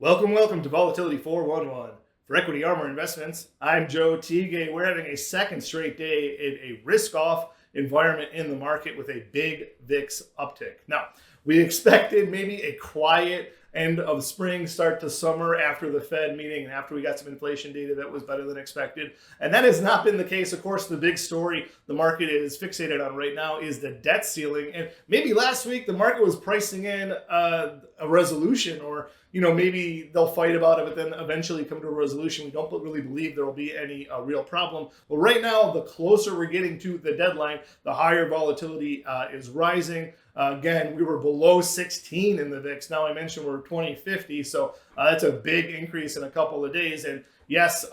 Welcome to Volatility 411. For Equity Armor Investments, I'm Joe Teague. We're having a second straight day in a risk-off environment in the market with a big VIX uptick. Now, we expected maybe a quiet end of spring, start to summer after the Fed meeting and after we got some inflation data that was better than expected. And that has not been the case. Of course, the big story the market is fixated on right now is the debt ceiling. And maybe last week the market was pricing in a resolution, or maybe they'll fight about it, but then eventually come to a resolution. We don't really believe there will be any real problem. But right now, the closer we're getting to the deadline, the higher volatility is rising. Again, we were below 16 in the VIX. Now I mentioned we're 2050, so that's a big increase in a couple of days. And yes,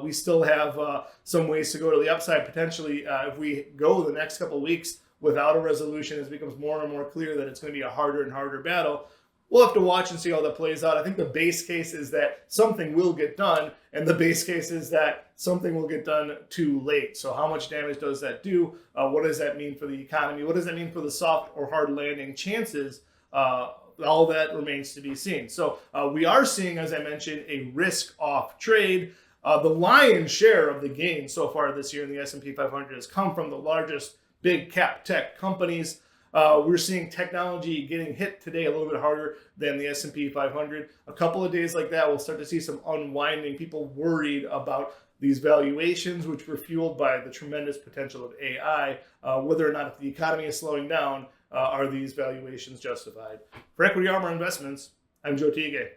we still have some ways to go to the upside potentially if we go the next couple of weeks without a resolution. As it becomes more and more clear that it's going to be a harder and harder battle. We'll have to watch and see how that plays out. I think the base case is that something will get done, and the base case is that something will get done too late. So how much damage does that do? What does that mean for the economy? What does that mean for the soft or hard landing chances? All that remains to be seen. So we are seeing, as I mentioned, a risk-off trade. The lion's share of the gain so far this year in the S&P 500 has come from the largest big cap tech companies. We're seeing technology getting hit today a little bit harder than the S&P 500. A couple of days like that, we'll start to see some unwinding. People worried about these valuations, which were fueled by the tremendous potential of AI. Whether or not, if the economy is slowing down, are these valuations justified? For Equity Armor Investments, I'm Joe Teague.